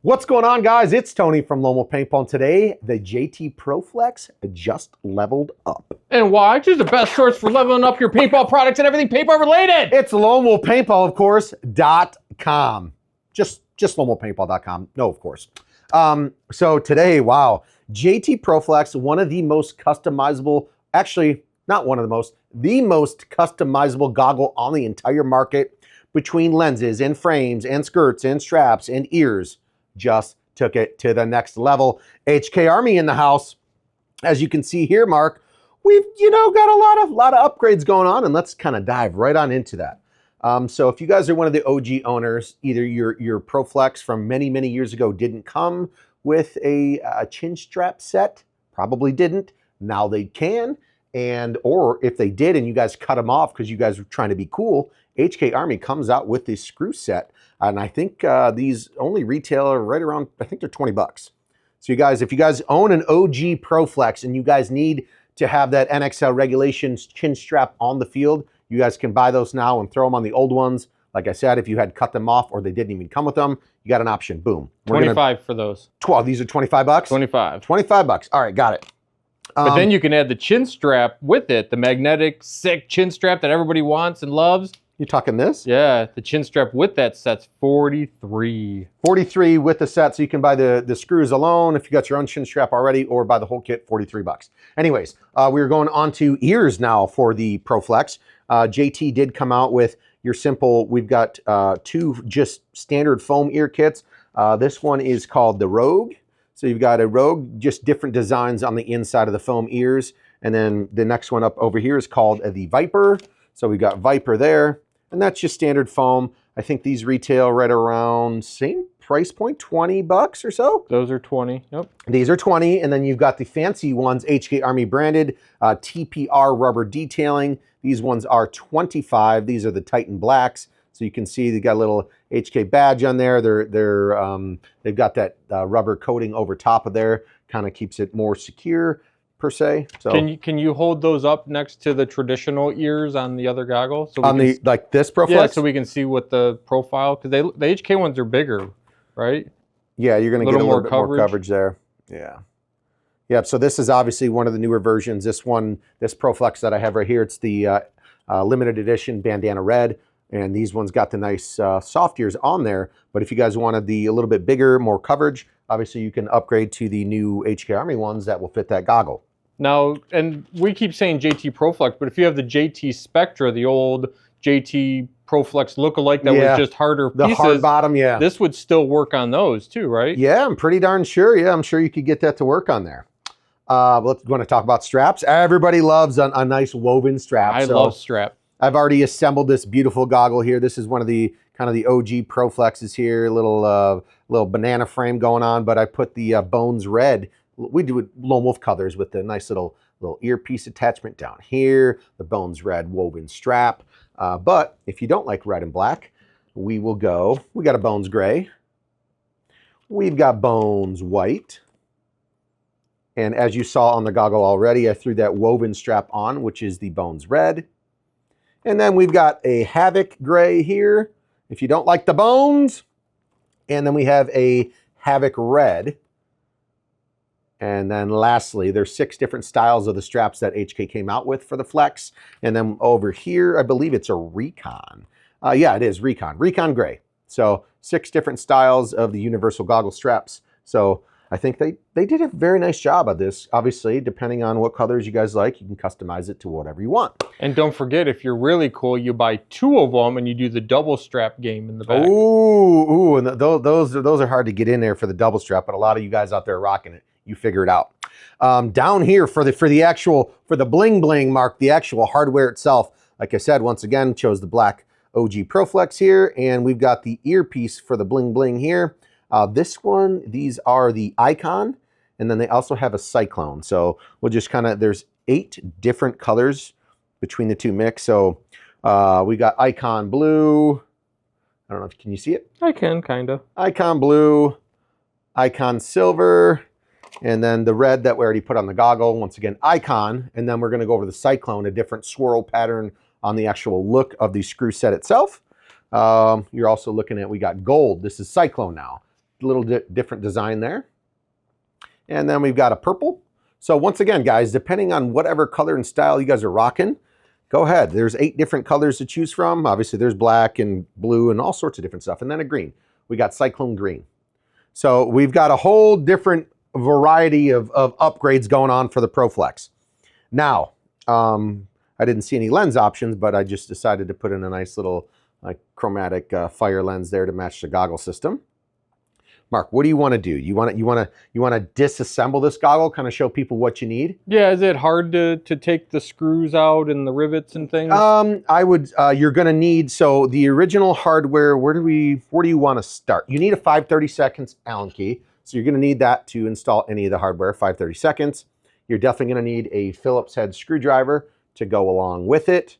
What's going on, guys? It's Tony from Lone Wolf Paintball, and today the JT Proflex just leveled up. And why? Choose the best source for leveling up your paintball products and everything paintball related. It's Lone Wolf Paintball, of course, .com. Just lonewolfpaintball.com. No, of course. So today, wow, JT Proflex, one of the most customizable, actually not one of the most customizable goggle on the entire market, between lenses and frames and skirts and straps and ears. Just took it to the next level. HK Army in the house. As you can see here, Mark, we've got a lot of upgrades going on, and let's kind of dive right on into that. So if you guys are one of the OG owners, either your Proflex from many years ago didn't come with a Chinstrap set, probably didn't. Now they can, or if they did and you guys cut them off because you guys were trying to be cool, HK Army comes out with this screw set. And I think these only retail right around, I think they're 20 bucks. So you guys, if you guys own an OG Proflex and you guys need to have that NXL regulations chin strap on the field, you guys can buy those now and throw them on the old ones. Like I said, if you had cut them off or they didn't even come with them, you got an option. Boom. 25 for those. 12. These are 25 bucks? 25. 25 bucks. All right, got it. But then you can add the chin strap with it, the magnetic, sick chin strap that everybody wants and loves. You talking this? Yeah, the chin strap with that set's 43. 43 with the set, so you can buy the screws alone if you got your own chin strap already, or buy the whole kit, 43 bucks. Anyways, we're going on to ears now for the Proflex. JT did come out with your simple, we've got two just standard foam ear kits. This one is called the Rogue. So you've got a Rogue, just different designs on the inside of the foam ears. And then the next one up over here is called the Viper. So we've got Viper there. And that's just standard foam. I think these retail right around same price point, 20 bucks or so. Those are 20, yep. These are 20, and then you've got the fancy ones, HK Army branded, TPR rubber detailing. These ones are 25. These are the Titan Blacks. So you can see they got a little HK badge on there. They've got that rubber coating over top of there, kind of keeps it more secure, per se. So can you hold those up next to the traditional ears on the other goggles? So on the like this Proflex? Yeah, so we can see what the profile, because the HK ones are bigger, right? Yeah, you're going to get a little bit more coverage there. Yeah. Yeah, so this is obviously one of the newer versions. This Proflex that I have right here, it's the limited edition bandana red. And these ones got the nice soft ears on there. But if you guys wanted a little bit bigger, more coverage, obviously you can upgrade to the new HK Army ones that will fit that goggle. Now, and we keep saying JT Proflex, but if you have the JT Spectra, the old JT Proflex lookalike that was just harder pieces, the hard bottom, yeah, this would still work on those too, right? Yeah, I'm pretty darn sure. Yeah, I'm sure you could get that to work on there. Let's want to talk about straps. Everybody loves a nice woven strap. I love strap. I've already assembled this beautiful goggle here. This is one of the kind of the OG Proflexes here. Little banana frame going on, but I put the Bones Red. We do it Lone Wolf colors with the nice little earpiece attachment down here, the Bones Red woven strap. But if you don't like red and black, we got a Bones Gray. We've got Bones White. And as you saw on the goggle already, I threw that woven strap on, which is the Bones Red. And then we've got a Havoc Gray here, if you don't like the bones. And then we have a Havoc Red. And then lastly, there's 6 different styles of the straps that HK came out with for the Flex. And then over here, I believe it's a Recon. Yeah, it is Recon Gray. So 6 different styles of the Universal Goggle Straps. So I think they did a very nice job of this. Obviously, depending on what colors you guys like, you can customize it to whatever you want. And don't forget, if you're really cool, you buy 2 of them and you do the double strap game in the back. Ooh, and those are hard to get in there for the double strap, but a lot of you guys out there are rocking it. You figure it out. Down here for the bling bling, Mark, the actual hardware itself. Like I said, once again, chose the black OG Proflex here, and we've got the earpiece for the bling bling here. This one, these are the Icon, and then they also have a Cyclone. So we'll just there's 8 different colors between the two mix. So we got Icon Blue. I don't know can you see it? I can, kind of. Icon Blue, Icon Silver, and then the red that we already put on the goggle. Once again, Icon, and then we're going to go over the Cyclone, a different swirl pattern on the actual look of the screw set itself. You're also looking at, we got gold. This is Cyclone now. little different design there. And then we've got a purple. So once again, guys, depending on whatever color and style you guys are rocking, go ahead. There's 8 different colors to choose from. Obviously, there's black and blue and all sorts of different stuff. And then a green. We got cyclone green. So we've got a whole different variety of upgrades going on for the Proflex. Now, I didn't see any lens options, but I just decided to put in a nice little chromatic fire lens there to match the goggle system. Mark, what do you want to do? You want to disassemble this goggle, kind of show people what you need? Yeah, is it hard to take the screws out and the rivets and things? I would. You're going to need, so the original hardware. Where do you want to start? You need a 5/32 Allen key, so you're going to need that to install any of the hardware. 5/32. You're definitely going to need a Phillips head screwdriver to go along with it,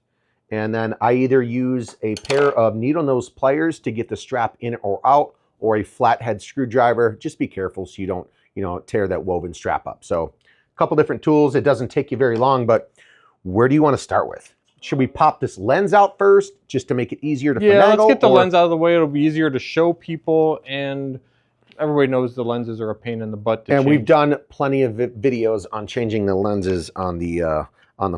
and then I either use a pair of needle nose pliers to get the strap in or out, or a flathead screwdriver. Just be careful so you don't, tear that woven strap up. So a couple different tools. It doesn't take you very long, but where do you want to start with? Should we pop this lens out first just to make it easier to finagle? Yeah, let's get the lens out of the way. It'll be easier to show people, and everybody knows the lenses are a pain in the butt to change. And we've done plenty of videos on changing the lenses on the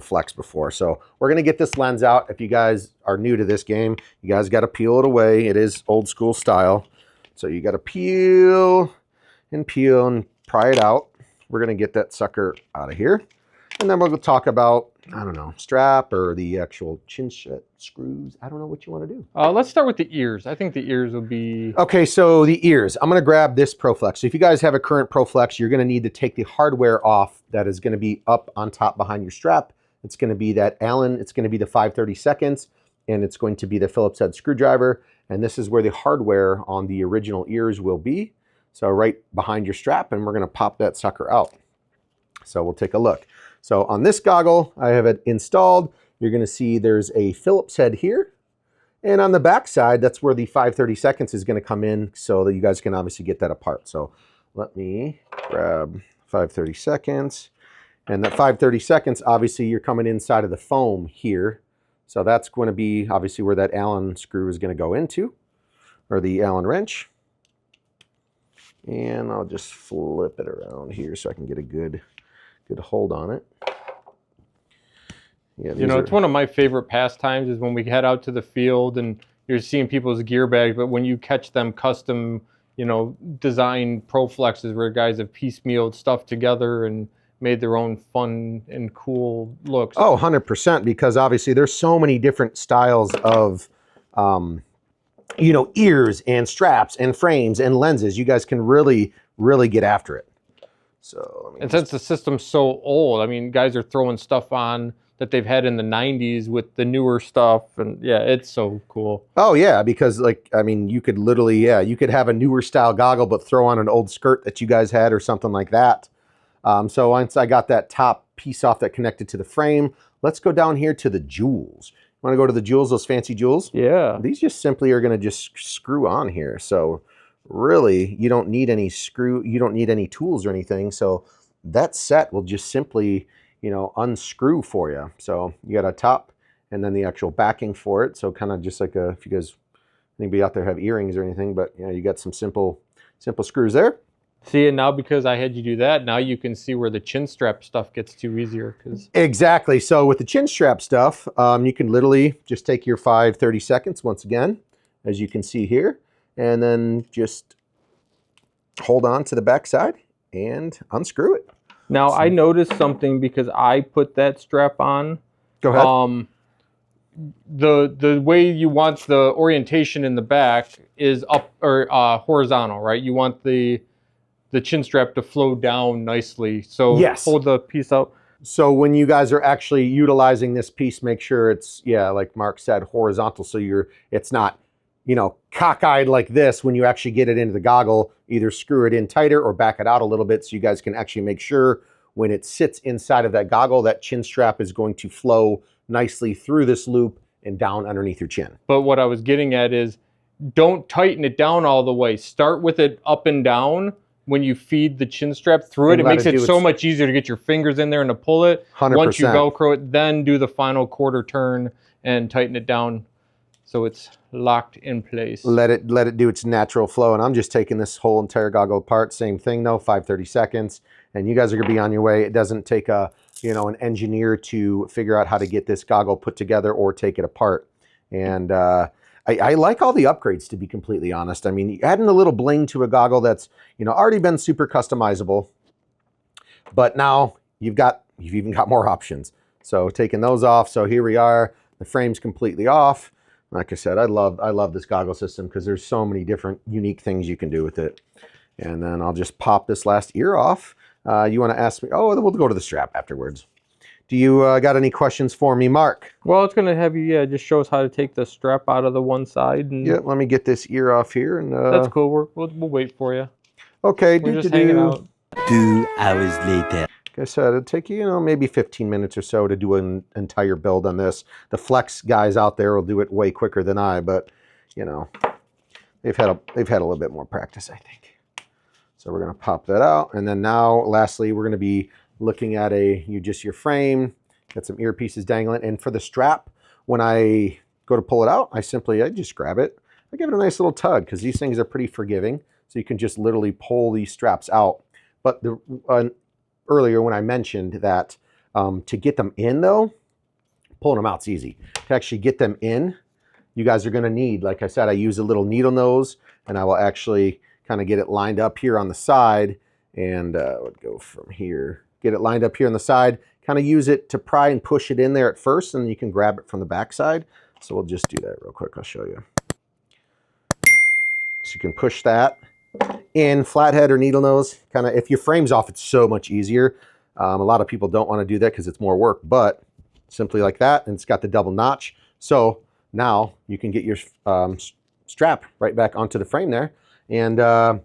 Flex before. So we're going to get this lens out. If you guys are new to this game, you guys got to peel it away. It is old school style. So you got to peel and pry it out. We're going to get that sucker out of here. And then we'll talk about, I don't know, strap or the actual chin screws. I don't know what you want to do. Let's start with the ears. I think the ears will be... Okay, so the ears. I'm going to grab this Proflex. So if you guys have a current Proflex, you're going to need to take the hardware off that is going to be up on top behind your strap. It's going to be that Allen. It's going to be the 5/32, and it's going to be the Phillips head screwdriver. And this is where the hardware on the original ears will be. So right behind your strap, and we're going to pop that sucker out. So we'll take a look. So on this goggle, I have it installed. You're going to see there's a Phillips head here. And on the back side, that's where the 5/32 is going to come in so that you guys can obviously get that apart. So let me grab 5/32. And that 5/32, obviously you're coming inside of the foam here. So that's going to be obviously where that Allen screw is going to go into, or the Allen wrench. And I'll just flip it around here so I can get a good hold on it. Yeah, it's one of my favorite pastimes is when we head out to the field and you're seeing people's gear bags, but when you catch them custom, design Proflexes where guys have piecemealed stuff together and made their own fun and cool looks. Oh, 100%, because obviously there's so many different styles of, ears and straps and frames and lenses. You guys can really, really get after it. So, and since the system's so old, I mean, guys are throwing stuff on that they've had in the 90s with the newer stuff. And yeah, it's so cool. Oh yeah, because you could literally, you could have a newer style goggle, but throw on an old skirt that you guys had or something like that. So once I got that top piece off that connected to the frame, let's go down here to the jewels. You want to go to the jewels, those fancy jewels? Yeah. These just simply are going to just screw on here. So really, you don't need any tools or anything. So that set will just simply, unscrew for you. So you got a top and then the actual backing for it. So kind of just like if you guys, anybody out there have earrings or anything, but you got some simple screws there. See, and now because I had you do that, now you can see where the chin strap stuff gets too easier. Exactly. So with the chin strap stuff, you can literally just take your 5/32 once again, as you can see here, and then just hold on to the back side and unscrew it. Now, I noticed something because I put that strap on. Go ahead. The way you want the orientation in the back is up or horizontal, right? You want the chin strap to flow down nicely. So yes. Hold the piece out. So when you guys are actually utilizing this piece, make sure it's, like Mark said, horizontal. So it's not, cockeyed like this. When you actually get it into the goggle, either screw it in tighter or back it out a little bit so you guys can actually make sure when it sits inside of that goggle, that chin strap is going to flow nicely through this loop and down underneath your chin. But what I was getting at is don't tighten it down all the way. Start with it up and down. When you feed the chin strap through it, it makes it so much easier to get your fingers in there and to pull it. 100%. Once you Velcro it, then do the final quarter turn and tighten it down. so it's locked in place. Let it do its natural flow. And I'm just taking this whole entire goggle apart. Same thing though, 5-30 seconds. And you guys are gonna be on your way. It doesn't take a, you know, an engineer to figure out how to get this goggle put together or take it apart. And I like all the upgrades, to be completely honest. I mean, adding a little bling to a goggle that's, you know, already been super customizable, but now you've even got more options. So taking those off. So here we are, the frame's completely off. Like I said, I love this goggle system because there's so many different unique things you can do with it. And then I'll just pop this last ear off. You want to ask me? Oh, we'll go to the strap afterwards. Do you got any questions for me, Mark? Well, it's gonna have you, just show us how to take the strap out of the one side. And yeah, let me get this ear off here. And that's cool. We'll wait for you. Okay, we're just hanging out. 2 hours later. Like I said, it'd take you, you know, maybe 15 minutes or so to do an entire build on this. The Flex guys out there will do it way quicker than I, but you know, they've had a little bit more practice, I think. So we're gonna pop that out, and then now, lastly, we're gonna be looking at your frame, got some earpieces dangling, and for the strap, when I go to pull it out, I just grab it. I give it a nice little tug because these things are pretty forgiving, so you can just literally pull these straps out. But earlier when I mentioned that to get them in though, pulling them out's easy. To actually get them in, you guys are gonna need, like I said, I use a little needle nose, and I will actually kind of get it lined up here on the side, and would go from here. Get it lined up here on the side, kind of use it to pry and push it in there at first, and then you can grab it from the back side. So we'll just do that real quick, I'll show you. So you can push that in, flathead or needle nose. Kind of, if your frame's off, it's so much easier. A lot of people don't want to do that because it's more work, but simply like that, and it's got the double notch. So now you can get your strap right back onto the frame there. And a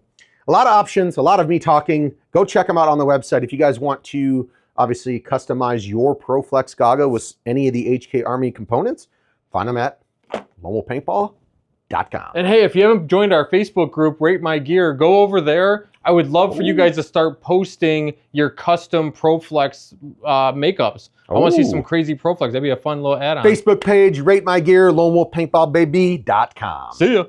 lot of options, a lot of me talking. Go check them out on the website. If you guys want to obviously customize your Proflex goggle with any of the HK Army components, find them at lonewoolpaintball.com. And hey, if you haven't joined our Facebook group, Rate My Gear, go over there. I would love for you guys to start posting your custom Proflex makeups. I want to see some crazy Proflex. That'd be a fun little add-on. Facebook page, Rate My Gear, lonewoolpaintballbaby.com. See ya.